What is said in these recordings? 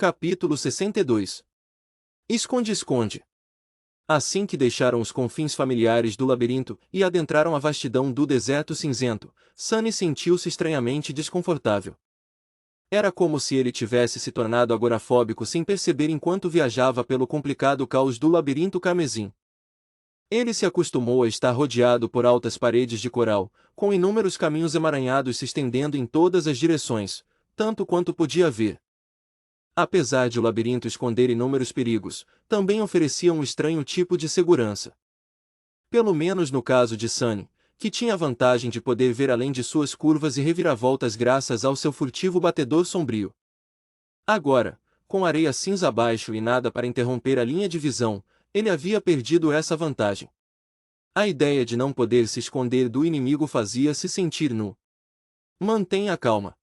Capítulo 62. Esconde-esconde. Assim que deixaram os confins familiares do labirinto e adentraram a vastidão do deserto cinzento, Sunny sentiu-se estranhamente desconfortável. Era como se ele tivesse se tornado agorafóbico sem perceber enquanto viajava pelo complicado caos do labirinto carmesim. Ele se acostumou a estar rodeado por altas paredes de coral, com inúmeros caminhos emaranhados se estendendo em todas as direções, tanto quanto podia ver. Apesar de o labirinto esconder inúmeros perigos, também oferecia um estranho tipo de segurança. Pelo menos no caso de Sunny, que tinha a vantagem de poder ver além de suas curvas e reviravoltas graças ao seu furtivo batedor sombrio. Agora, com areia cinza abaixo e nada para interromper a linha de visão, ele havia perdido essa vantagem. A ideia de não poder se esconder do inimigo fazia-se sentir nu. Mantenha calma.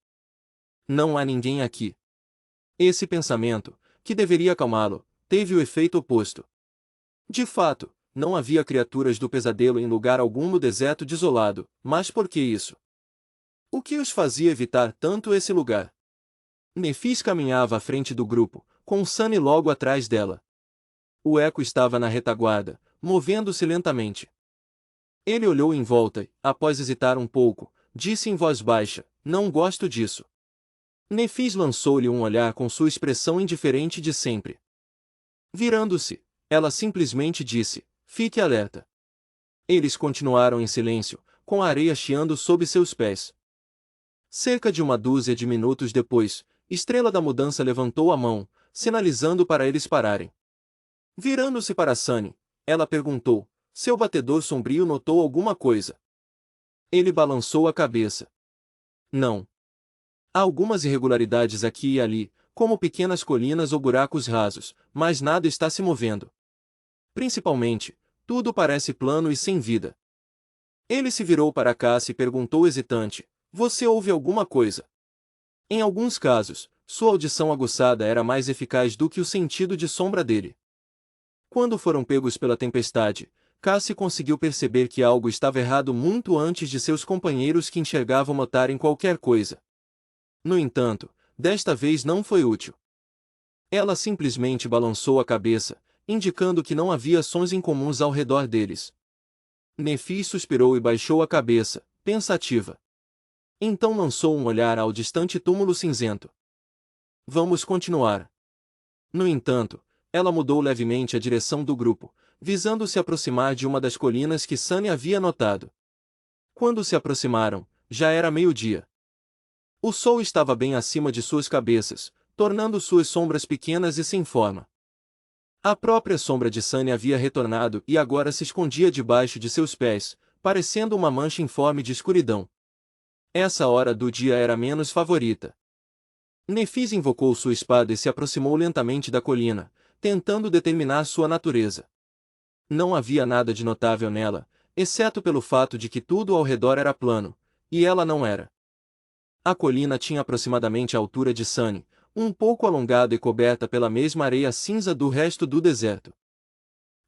Não há ninguém aqui. Esse pensamento, que deveria acalmá-lo, teve o efeito oposto. De fato, não havia criaturas do pesadelo em lugar algum no deserto desolado, mas por que isso? O que os fazia evitar tanto esse lugar? Nephis caminhava à frente do grupo, com Sunny logo atrás dela. O Eco estava na retaguarda, movendo-se lentamente. Ele olhou em volta e, após hesitar um pouco, disse em voz baixa: "Não gosto disso." Nephis lançou-lhe um olhar com sua expressão indiferente de sempre. Virando-se, ela simplesmente disse: "Fique alerta." Eles continuaram em silêncio, com a areia chiando sob seus pés. Cerca de uma dúzia de minutos depois, Estrela da Mudança levantou a mão, sinalizando para eles pararem. Virando-se para Sunny, ela perguntou: "Seu batedor sombrio notou alguma coisa?" Ele balançou a cabeça. "Não. Há algumas irregularidades aqui e ali, como pequenas colinas ou buracos rasos, mas nada está se movendo. Principalmente, tudo parece plano e sem vida." Ele se virou para Cassie e perguntou hesitante: "Você ouve alguma coisa?" Em alguns casos, sua audição aguçada era mais eficaz do que o sentido de sombra dele. Quando foram pegos pela tempestade, Cassie conseguiu perceber que algo estava errado muito antes de seus companheiros que enxergavam notarem qualquer coisa. No entanto, desta vez não foi útil. Ela simplesmente balançou a cabeça, indicando que não havia sons incomuns ao redor deles. Nephis suspirou e baixou a cabeça, pensativa. Então lançou um olhar ao distante túmulo cinzento. "Vamos continuar." No entanto, ela mudou levemente a direção do grupo, visando se aproximar de uma das colinas que Sunny havia notado. Quando se aproximaram, já era meio-dia. O sol estava bem acima de suas cabeças, tornando suas sombras pequenas e sem forma. A própria sombra de Sunny havia retornado e agora se escondia debaixo de seus pés, parecendo uma mancha informe de escuridão. Essa hora do dia era menos favorita. Nephis invocou sua espada e se aproximou lentamente da colina, tentando determinar sua natureza. Não havia nada de notável nela, exceto pelo fato de que tudo ao redor era plano, e ela não era. A colina tinha aproximadamente a altura de Sunny, um pouco alongada e coberta pela mesma areia cinza do resto do deserto.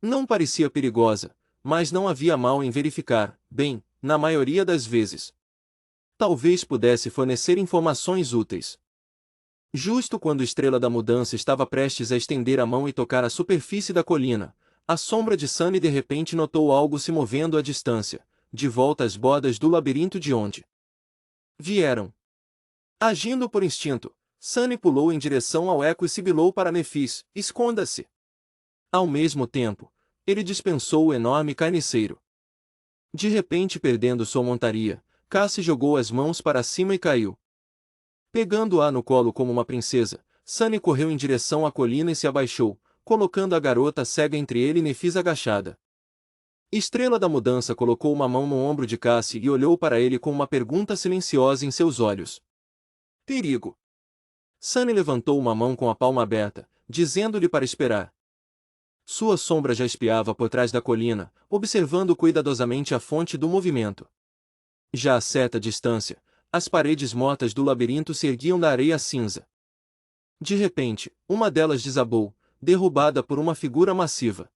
Não parecia perigosa, mas não havia mal em verificar, bem, na maioria das vezes. Talvez pudesse fornecer informações úteis. Justo quando Estrela da Mudança estava prestes a estender a mão e tocar a superfície da colina, a sombra de Sunny de repente notou algo se movendo à distância, de volta às bordas do labirinto de onde vieram. Agindo por instinto, Sunny pulou em direção ao Eco e sibilou para Nephis: "Esconda-se." Ao mesmo tempo, ele dispensou o enorme carniceiro. De repente, perdendo sua montaria, Cassie jogou as mãos para cima e caiu. Pegando-a no colo como uma princesa, Sunny correu em direção à colina e se abaixou, colocando a garota cega entre ele e Nephis agachada. Estrela da Mudança colocou uma mão no ombro de Cassie e olhou para ele com uma pergunta silenciosa em seus olhos. "Perigo." Sunny levantou uma mão com a palma aberta, dizendo-lhe para esperar. Sua sombra já espiava por trás da colina, observando cuidadosamente a fonte do movimento. Já a certa distância, as paredes mortas do labirinto se erguiam da areia cinza. De repente, uma delas desabou, derrubada por uma figura massiva.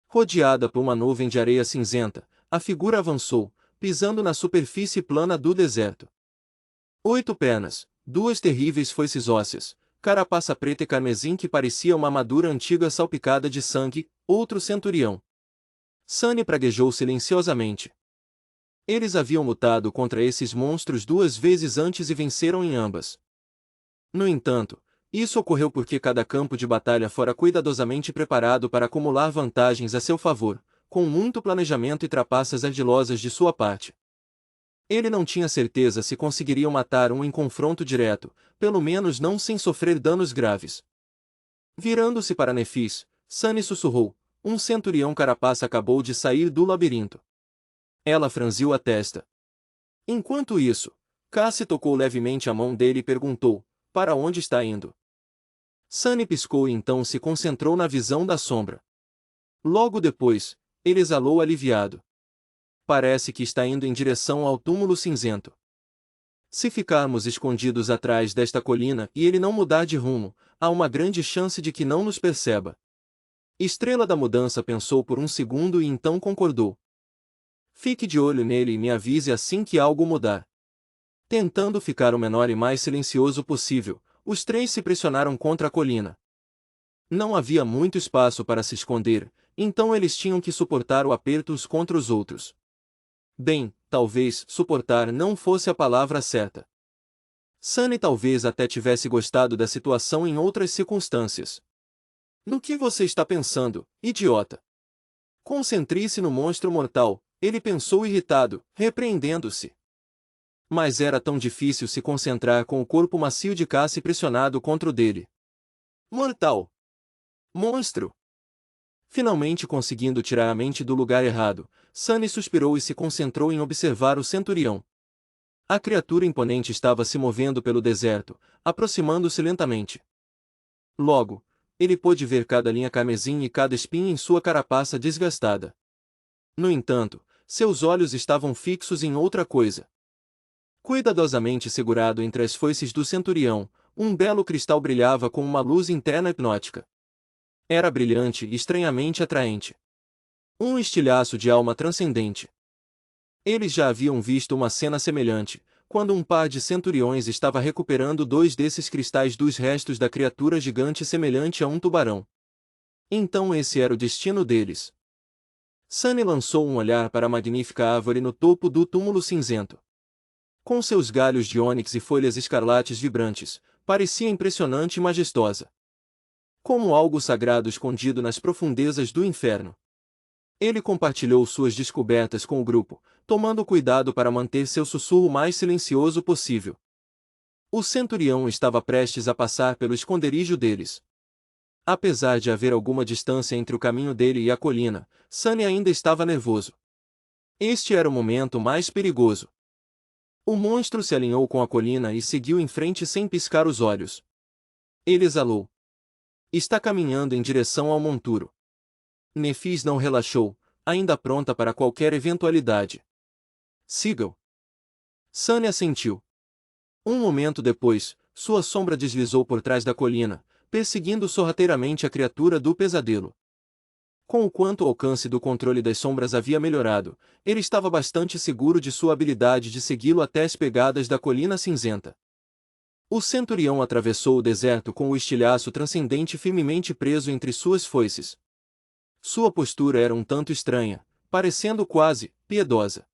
Rodeada por uma nuvem de areia cinzenta, a figura avançou, pisando na superfície plana do deserto. 8 pernas, 2 terríveis foices ósseas, carapaça preta e carmesim que parecia uma armadura antiga salpicada de sangue, outro centurião. Sunny praguejou silenciosamente. Eles haviam lutado contra esses monstros 2 vezes antes e venceram em ambas. No entanto, isso ocorreu porque cada campo de batalha fora cuidadosamente preparado para acumular vantagens a seu favor, com muito planejamento e trapaças ardilosas de sua parte. Ele não tinha certeza se conseguiriam matar um em confronto direto, pelo menos não sem sofrer danos graves. Virando-se para Nefis, Sunny sussurrou: um centurião carapaça acabou de sair do labirinto. Ela franziu a testa. Enquanto isso, Cassie tocou levemente a mão dele e perguntou: para onde está indo? Sunny piscou e então se concentrou na visão da sombra. Logo depois, ele exalou aliviado. Parece que está indo em direção ao túmulo cinzento. Se ficarmos escondidos atrás desta colina e ele não mudar de rumo, há uma grande chance de que não nos perceba. Estrela da Mudança pensou por um segundo e então concordou. Fique de olho nele e me avise assim que algo mudar. Tentando ficar o menor e mais silencioso possível, os três se pressionaram contra a colina. Não havia muito espaço para se esconder, então eles tinham que suportar o aperto uns contra os outros. Bem, talvez suportar não fosse a palavra certa. Sunny talvez até tivesse gostado da situação em outras circunstâncias. No que você está pensando, idiota? Concentre-se no monstro mortal, ele pensou irritado, repreendendo-se. Mas era tão difícil se concentrar com o corpo macio de Cassie pressionado contra o dele. Mortal! Monstro! Finalmente conseguindo tirar a mente do lugar errado, Sunny suspirou e se concentrou em observar o centurião. A criatura imponente estava se movendo pelo deserto, aproximando-se lentamente. Logo, ele pôde ver cada linha carmesim e cada espinha em sua carapaça desgastada. No entanto, seus olhos estavam fixos em outra coisa. Cuidadosamente segurado entre as foices do centurião, um belo cristal brilhava com uma luz interna hipnótica. Era brilhante e estranhamente atraente. Um estilhaço de alma transcendente. Eles já haviam visto uma cena semelhante, quando um par de centuriões estava recuperando 2 desses cristais dos restos da criatura gigante semelhante a um tubarão. Então esse era o destino deles. Sunny lançou um olhar para a magnífica árvore no topo do túmulo cinzento. Com seus galhos de ônix e folhas escarlates vibrantes, parecia impressionante e majestosa. Como algo sagrado escondido nas profundezas do inferno. Ele compartilhou suas descobertas com o grupo, tomando cuidado para manter seu sussurro o mais silencioso possível. O centurião estava prestes a passar pelo esconderijo deles. Apesar de haver alguma distância entre o caminho dele e a colina, Sunny ainda estava nervoso. Este era o momento mais perigoso. O monstro se alinhou com a colina e seguiu em frente sem piscar os olhos. Ele exalou. Está caminhando em direção ao monturo. Nefis não relaxou, ainda pronta para qualquer eventualidade. Siga-o. Sunny assentiu. Um momento depois, sua sombra deslizou por trás da colina, perseguindo sorrateiramente a criatura do pesadelo. Com o quanto o alcance do controle das sombras havia melhorado, ele estava bastante seguro de sua habilidade de segui-lo até as pegadas da colina cinzenta. O centurião atravessou o deserto com o estilhaço transcendente firmemente preso entre suas foices. Sua postura era um tanto estranha, parecendo quase piedosa.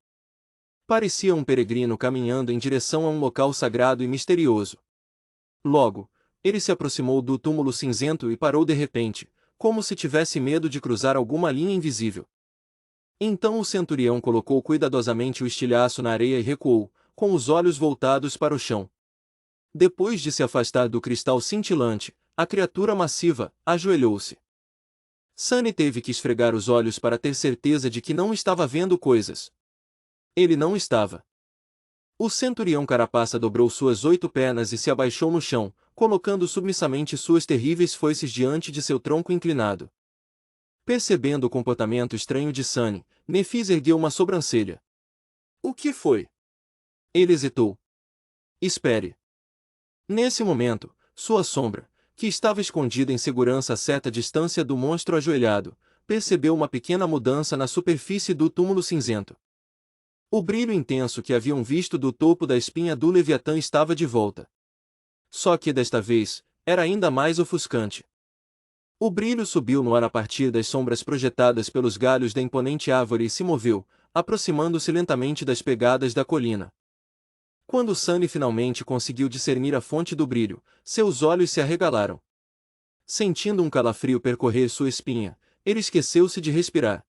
Parecia um peregrino caminhando em direção a um local sagrado e misterioso. Logo, ele se aproximou do túmulo cinzento e parou de repente, como se tivesse medo de cruzar alguma linha invisível. Então o centurião colocou cuidadosamente o estilhaço na areia e recuou, com os olhos voltados para o chão. Depois de se afastar do cristal cintilante, a criatura massiva ajoelhou-se. Sunny teve que esfregar os olhos para ter certeza de que não estava vendo coisas. Ele não estava. O centurião carapaça dobrou suas 8 pernas e se abaixou no chão, colocando submissamente suas terríveis foices diante de seu tronco inclinado. Percebendo o comportamento estranho de Sunny, Nefis ergueu uma sobrancelha. O que foi? Ele hesitou. Espere. Nesse momento, sua sombra, que estava escondida em segurança a certa distância do monstro ajoelhado, percebeu uma pequena mudança na superfície do túmulo cinzento. O brilho intenso que haviam visto do topo da espinha do Leviatã estava de volta. Só que desta vez, era ainda mais ofuscante. O brilho subiu no ar a partir das sombras projetadas pelos galhos da imponente árvore e se moveu, aproximando-se lentamente das pegadas da colina. Quando Sunny finalmente conseguiu discernir a fonte do brilho, seus olhos se arregalaram. Sentindo um calafrio percorrer sua espinha, ele esqueceu-se de respirar.